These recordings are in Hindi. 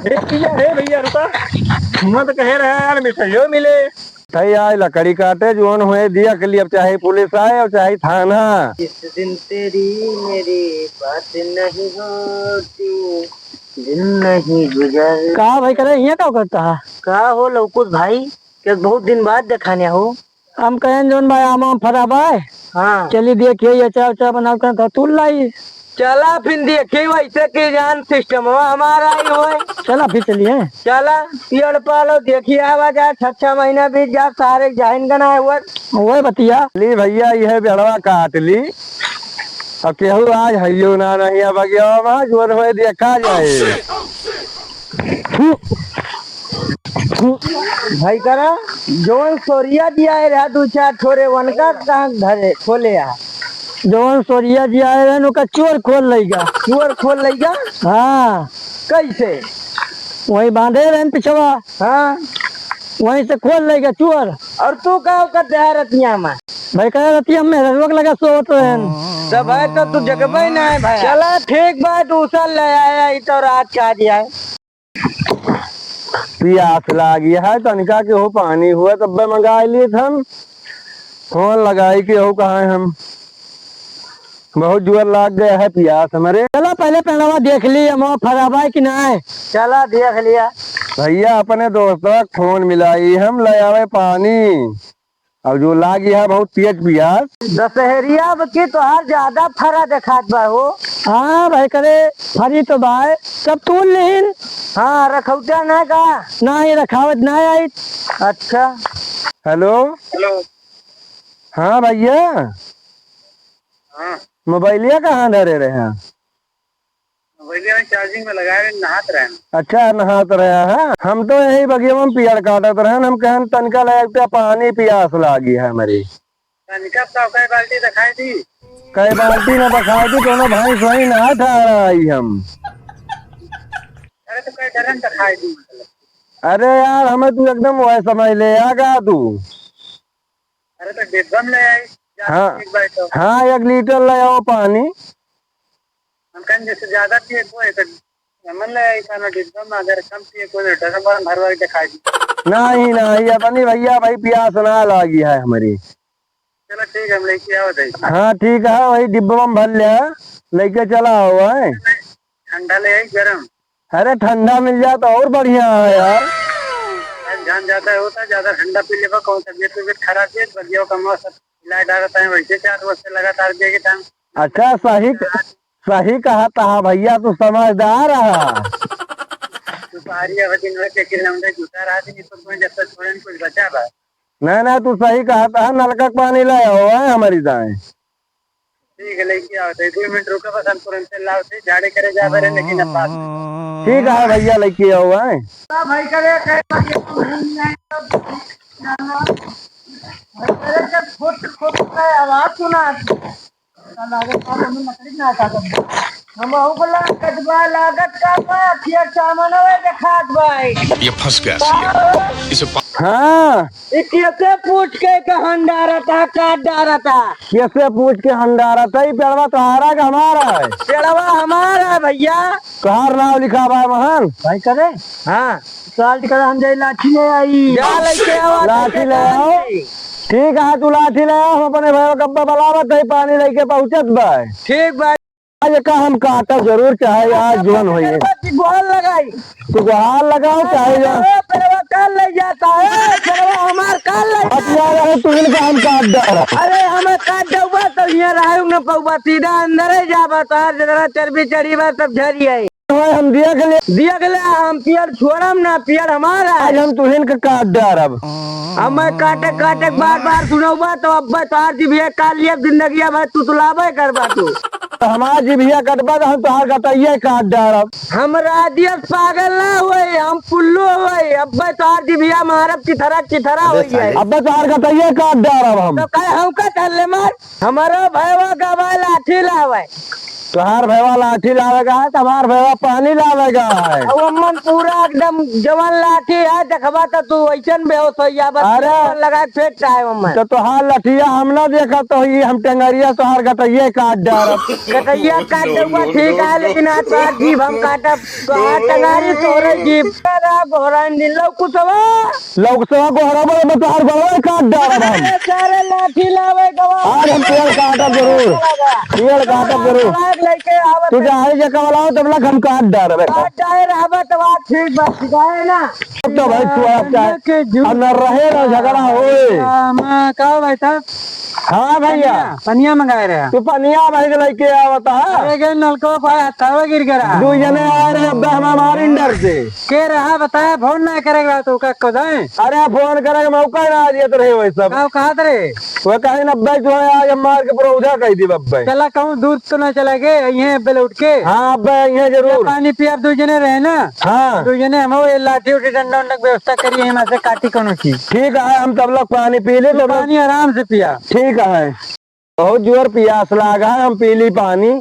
भैया रुका मत कहे रहे यार मिठाइयों मिले। थई आज लकड़ी काटे जोन हुए दिया के लिए, अब चाहे पुलिस आए और चाहे थाना। जिस दिन तेरी मेरी बात नहीं होती दिन नहीं गुजर। कहा भाई करे यहाँ क्या करता है? का हो लवकुश भाई के बहुत दिन बाद देखाने हो। हम कहें जोन भाई आम फरा भाई। हाँ चलिए देखिए ये चाय चाय बना कर तुल लाई। चला फिर देखिए वैसे के जान सिस्टम हो हमारा ही हो। चला फिर चलिए। चला पियड़ पालो देखिए आवाज आज 6 महीना बीत जा सारे जाहिन गना हुआ वही बतिया ली भैया यह बेड़वा काट ली। अब केहू आज हइयो ना नहीं अब गया जोन हुए देखा जाए। भाई करा जोन सोरिया दिया है रहा 2-4 छोरे वन का कहाँ धरे खोले आ जोन सोरिया जी आए रहे का चोर खोल लेगा। चोर खोल लेगा। हाँ कैसे? वही बांधे रहे पिछवा। हाँ वहीं से खोल लेगा चोर। और तू कहो करते है रतिया में? भाई कह रतिया में रोक लगा सोत रहे सब है तो तू जगह ना है भाई। चला ठीक बात दूसरा ले आया तो रात का दिया है। प्यास लागी है तनिका के हो पानी हुआ तब मंगा लिए हम फोन लगाई के हो कहा हम बहुत जोर लाग गया है प्यास हमारे। चला पहले पहनावा देख ली हम फराबा कि ना है। चला देख लिया भैया अपने दोस्तों फोन मिलाई हम ले आवे पानी। अब जो लागी है बहुत तेज प्यास। दशहरिया की तो हर ज्यादा फरा दिखात बा हो। हाँ भाई करे फरी तो भाई सब तूल लेन। हाँ रखौटा ना का ना ही रखावत ना आई। अच्छा हेलो हेलो हाँ भैया हाँ मोबाइलिया कहाँ धरे रहे हैं? मोबाइलिया में चार्जिंग में लगाए नहात रहे। अच्छा नहात रहे हैं। हम तो यही बगिया में पियर काटत रहे हम कहन तनका लगता पानी प्यास लागी है हमारी। तनिका तो कई बाल्टी दिखाई दी। कई बाल्टी में दिखाई दी दोनों भाई सोई नहा ठा रही हम। अरे तो कई डरन दिखाई दी। अरे यार हमें तू एकदम वह समझ ले आगा तू। अरे तो डिब्बा में ले आई। हाँ हाँ 1 लीटर ले आओ पानी। हम कहीं जैसे ज्यादा पिए कोई तो मन ले आई खाना डिब्बा में अगर कम पिए कोई तो डरन बार भर भर दिखाई दी। नहीं अपनी भैया भाई प्यास ना लागी है हमारी। चलो ठीक है हम लेके आओ दे। हाँ ठीक है वही डिब्बा में भर लिया लेके चला हुआ है। ठंडा ले आई गरम। अरे ठंडा मिल जाए तो और बढ़िया है यार। जान जाता है होता ज्यादा ठंडा पी लेगा कौन तबियत खराब है बगियों का मौसम इलाज डालता है वैसे 4 वर्ष से लगातार देगी टाइम। अच्छा सही कहा था भैया तू समझदार रहा। तू सारी अवधि में के किलोमीटर जुटा रहा थी तो कोई जब तक थोड़े कुछ बचा बा। नहीं तू सही कहा था नलका पानी लाया हुआ है हमारी दाएं। ठीक है लेके आओ 2 मिनट रुको बस हम तुरंत से लाओ थे झाड़े करे जा रहे लेकिन अब पास ठीक है भैया लेके आओ है। भाई करे आवाज सुना हम कटवा लागत का फिर सामान देखात भाई ये फंस गया इसे हाँ कैसे पूछ के कहन डारा था काट डारा था। कैसे पूछ के हंडारा था पेड़वा तुम्हारा का हमारा है? पेड़वा हमारा है भैया। कहार नाम लिखा बा महान भाई करे हाँ साल्ट कर हम जाए लाठी ले आई जा लेके आओ लाठी ले आओ। ठीक है तू लाठी ले आओ हम अपने भाई कब्बा बलावत है पानी लेके पहुंचत बा। ठीक बा आज का हम काटा जरूर चाहे आज जोन होइए गुहार लगाई तू गुहार लगाओ चाहे पेड़वा कल ले जाता है पेड़वा हमार कल ले अब तू इनका हम काट डाला। अरे हमें काट दूंगा तो यहाँ रहा न पऊबा सीधा अंदर ही जा बता जरा चर्बी चढ़ी बा तब झरी आई हम दिया के ले हम पियर छोड़म ना पियर हमारा आज हम तुहिन का काट डारब। हमें काटे बार बार सुनौबा तो अब तार जी भैया काट लिया जिंदगी अब तू तुलाबे करबा तू हमार जी भैया कटबा तो हम तोहार कटाइए काट डारब। हम राजियस पागल ना हुए हम पुल्लू हुए अब तार जी भैया मारब चिथरा हो गया अब तोहार कटाइए काट डारब हम। तो कहे हम का चल ले मार हमारा भैया का लाठी लावे तुहार भैया लाठी लावेगा है, तुम्हार भैया पानी लावेगा है। अब अम्मन पूरा एकदम जवन लाठी है, देखबा तो तू ऐसन बेहोश हो जा, बस अरे! लगा के फेंक है अम्मन। तो तुहार लठिया हम ना देखा तो ये हम टेंगरिया तुहार गटैये काट डारब। कटैया काट दूंगा ठीक है, लेकिन आज तो जीभ हम काटब तो टंगारी तोरे जीभ घोड़ा नीलो कुछ लौकसवा को हराबो में तुहार गलवा काट डारब हम। सारे लाठी लावे गवा आज हम पेड़ काटब जरूर, पेड़ काटब जरूर। लेके आवत तू जाए जे कवलाओ तब लग हम काट डारब। काट जाए रहबत बात ठीक बस गए ना। अब तो भाई तू अब क्या अब न रहे ना झगड़ा होए। का भाई था हाँ भैया पनिया मंगाए रहे तू पनिया भाई लेके आवता है। गए नलको पाया तवा गिर गया दू जने आ रहे अब हम हमारे डर से के रहा बताया फोन ना करेगा तो का कदाए अरे फोन करे मौका ना दियत रहे वही सब। का कहा रे वो कहीं नब्बे जो है आज हम मार के परोधा कही दी बब्बे। चला कहूँ दूध तो ना चला गे यहीं बेल उठ के हाँ अब ये जरूर पानी पिया दो जने रहे ना। हाँ दो जने हम वो लाठी उठी डंडा उंडा की व्यवस्था करिए यहाँ से काटी कोनो चीज ठीक है हम तब लोग पानी पी ले तो पानी आराम से पिया। ठीक है बहुत जोर प्यास लागा है हम पी ली पानी।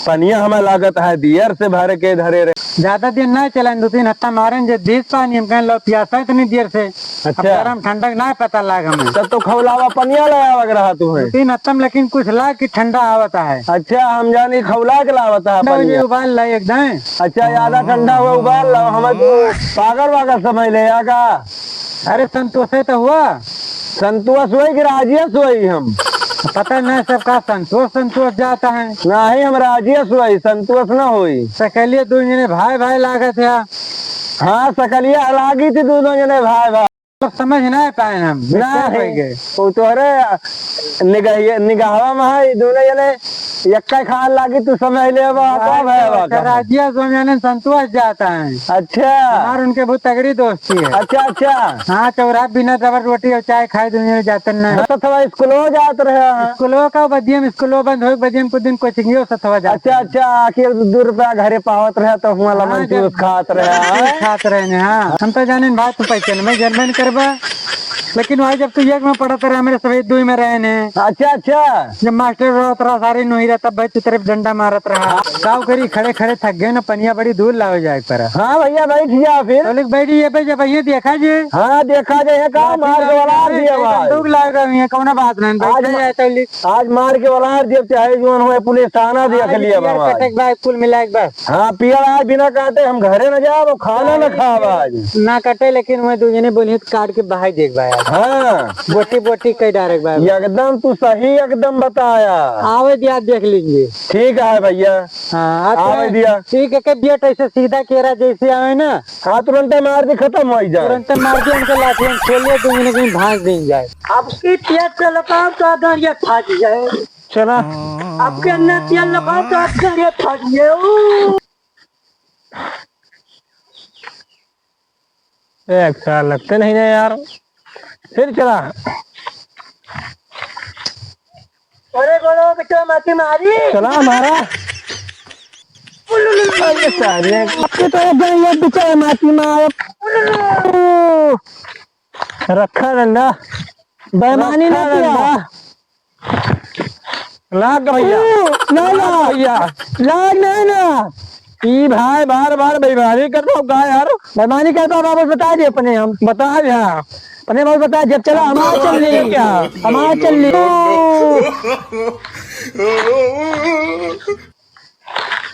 पनिया हमें लागत है दियर से भर के धरे रहे। ज्यादा दिन ना चला 2-3 हफ्ता मारे जो देश पानी हम कहें लो प्यासा इतनी देर से अच्छा। गरम ठंडक ना पता लाग हमें तब तो खौलावा पनिया लगा वग रहा तुम्हें 3 हफ्ता में, लेकिन कुछ ला की ठंडा आवता है। अच्छा हम जानी खौला के लावता है पनिया। उबाल ला एकदम अच्छा ज्यादा ठंडा हुआ उबाल लो हमें तो पागल वागल समझ ले आगा। अरे संतोष तो हुआ संतोष हुई कि राजियस हुई हम पता नहीं सबका संतोष जाता है ना ही हम राजियस हुई संतोष न हुई। सकलिए 2 जने भाई भाई लागत है। हाँ सकलिया लागी थी दोनों जने भाई भाई तो समझ नहीं पाए हम नहीं तो तोहरे निगाहवा में है दोनों जने यक्का खान लागी तू समझ ले राजिया सोमिया संतोष जाता है। अच्छा और उनके बहुत तगड़ी दोस्ती है। अच्छा अच्छा हाँ चौराहा बिना रबर रोटी और चाय खाए दुनिया जाते नहीं थोड़ा स्कूलों जात रहे स्कूलों का बदियम स्कूलों बंद हो बदियम कुछ दिन कोचिंग सथवा जाते। अच्छा अच्छा आखिर 2 रुपया घरे पावत रहे तो हुआ लमन जूस खात रहे खाते रहे। हाँ हम तो जाने बात तो पैसे में जन्म करबा, लेकिन वही जब तू एक में पढ़ता रहा मेरे सभी 2 में रहे ने। अच्छा अच्छा जब मास्टर रहा सारी नहीं रहता भाई तू तरफ डंडा मारत रहा गाँव करी खड़े खड़े थक गए ना पनिया बड़ी दूर लाओ जाए पर। हाँ भैया बैठ जा फिर तो बैठी ये पे जब ये देखा जे हाँ देखा जाए का मार के वाला दिया बंदूक लाएगा ये कौन बात नहीं बैठ जाए तो आज मार के वाला जब चाहे जोन हुए पुलिस थाना देख लिया बाबा कुल मिला बस। हाँ पिया आज बिना काटे हम घरे न जाओ खाना न खाओ आज ना कटे, लेकिन मैं 2 जने बोली काट के बाहर देख भाई हाँ बोटी बोटी कई डायरेक्ट भाई एकदम तू सही एकदम बताया। आवे दिया देख लीजिए। ठीक है भैया हाँ आवे दिया ठीक है के बियट ऐसे सीधा केरा जैसे आवे ना हाँ तुरंत मार दी खत्म हो जाए तुरंत मार दिया उनके लाठी हम खोलिए 2 जने कहीं भाग दें जाए। आपकी तेज चलता तो गाड़िया फट जाए चला आपके अंदर तेल लगा तो आप गाड़िया फट जाए। एक साल लगते नहीं ना यार फिर चला। अरे बोलो बेटा माती मारी चला हमारा तो माती मार रखा डंडा बेमानी ना किया लाग भैया ना भैया लाग नहीं ना ई भाई बार बार बेईमानी करता हूँ का यार बेईमानी करता हूँ वापस बता दिए अपने हम बता दिया अपने बाबू बता जब चला हमारा चल रही क्या हमारा चल रही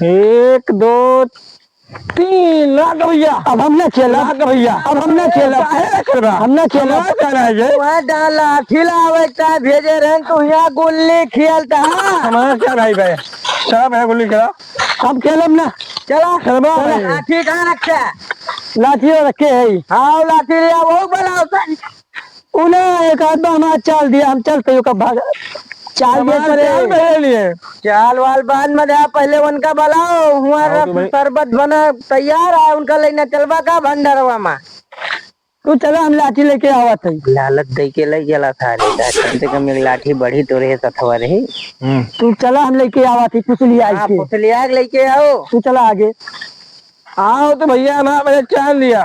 1 2 3 लाख भैया अब हमने खेला भैया अब हमने खेला हमने खेला लाठी लावे भेजे रहे तो यहाँ गुल्ली खेलता हमारा क्या भाई भाई सब है गुल्ली खेला अब खेलम ना चला लाठी कहाँ रखे लाठी रखे है। हाँ लाठी लिया वो बड़ा उन्हें एक आदमी हमारा चाल दिया हम चलते कब भागा चाल वाल बाद में पहले उनका बुलाओ हुआ शरबत बना तैयार है उनका लेना चलवा का भंडारवा में तू चला हम लाठी लेके आवा थे लालच दे के ले गया था कम से कम एक लाठी बढ़ी तो रहे सथवा रही। तू चला हम लेके आवा थी पुतलिया लेके आओ तू चला आगे आओ तो भैया ना मैंने चाल लिया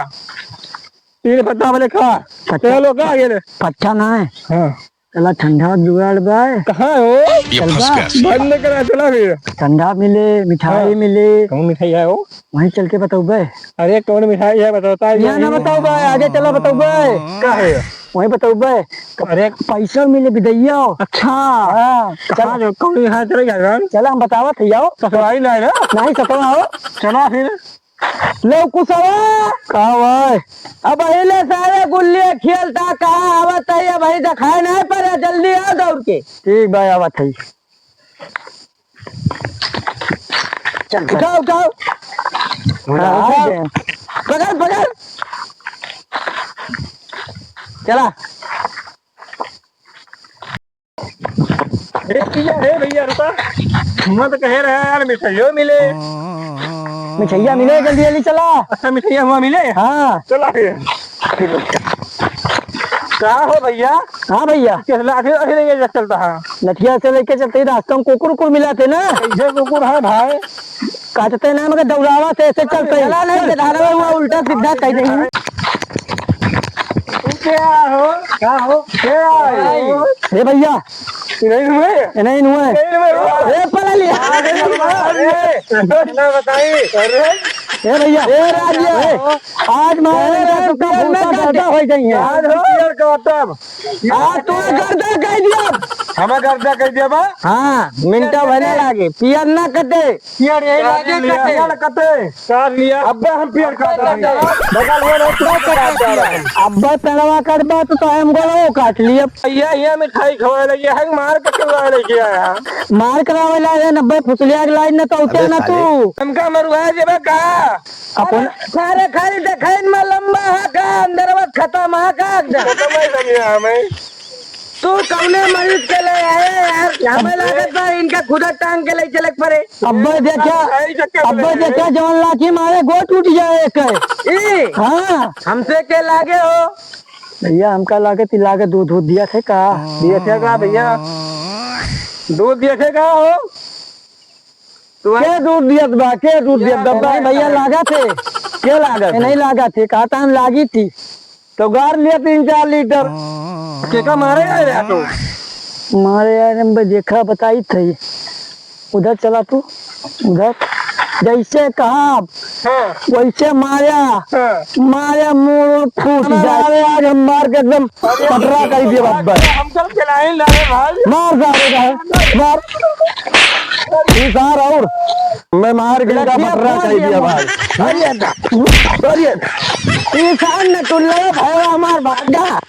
3 पत्ता मैंने खा चलो का आगे पत्ता ना है। हाँ चला ठंडा जुगाड़ बाय कहाँ हो? ये फंस गया सी। बंद करा चला फिर। ठंडा मिले मिठाई हाँ। मिले कौन मिठाई है वो? वहीं चल के बताओ बे। अरे कौन मिठाई है बताता है? यहाँ ना बताओ बे, आगे चला बताओ बे। क्या है? वहीं बताओ बे। अरे पैसा मिले विदैया। अच्छा हाँ कहाँ जो कौन यहाँ चले गया? चला हम बतावत है आओ। ससुराली ना है ना? नहीं सतवा हो। चला फिर। लो कुसवा कहा भाई अब हिले सारे गुल्ले खेलता कहा आवत है भाई दिखाए नहीं पर जल्दी आओ दौड़ के। ठीक भाई आवत है। चल उठाओ उठाओ पकड़ पकड़ चला। भैया रुका। मत कह रहा है यार मिठाइयों मिले। मिठाइया मिले जल्दी जल्दी चला। अच्छा मिठाइया हुआ मिले? हाँ चला फिर। क्या हो भैया? हाँ भैया किस लाठी लाठी लेके चलता है? लठिया से लेके चलते ही रास्ता में कुकुर कुकुर मिला थे ना। कैसे कुकुर है भाई? काटते ना मगर दौड़ावा से ऐसे चलते चला नहीं धारा हुआ उल्टा सीधा कह देंगे। क्या हो? क्या हो? क्या हो? हे भैया नहीं हुए? नहीं हुए ए पला लिया। बताइए। अरे ए भैया ए राज्य आज मारे तो गर्दा हो जाएंगे। आज हो यार का तब आज तू गर्दा कह दिया। हमें गर्दा कह दिया बा। हाँ मिनटा भरने लागे पियर ना कटे। पियर यही लागे कटे यार कटे काट लिया। अब हम पियर काट रहे हैं। बगल वो नहीं तो काट रहा है। अब पेड़वा कटबा तो हम गोलो काट लिया। भैया ये मिठाई खवाए लगी है मार के खवाए लेके आया। मार करावे लागे 90 फुसलिया के लाइन न तो उते ना तू हमका मरुआ जेबा का अपन सारे खाली देखाइन में लंबा है का अंदर खत्म है का खत्म नहीं समझा हमें। तू कौने मरीज के ले आए यार हमें लागत है इनका खुदा टांग के ले चले पड़े। अब्बा देखा जवन लाठी मारे गो टूट जाए एक। हाँ हमसे के लागे हो भैया हमका लागे ती लागे दूध दूध दिया थे का दिया थे का भैया? दूध दिया थे का हो? के दूध दिया बा के दूध दिया डब्बा भैया लागा थे के लागा नहीं लागा थे कहा था हम लागी थी तो गार लिया 3-4 लीटर। केका मारे यार तो मारे यार हम देखा बताई थी उधर चला तू उधर जैसे कहा वैसे मारा मारा मुंह फूट जाए। आज हम मार के एकदम पटरा कर दिया बब्बर। हम कल चलाए लाए भाई मार मार और मैं मार के पटरा कर दिया भाई। इंसान ने टुल्ला भाई हमार भागा।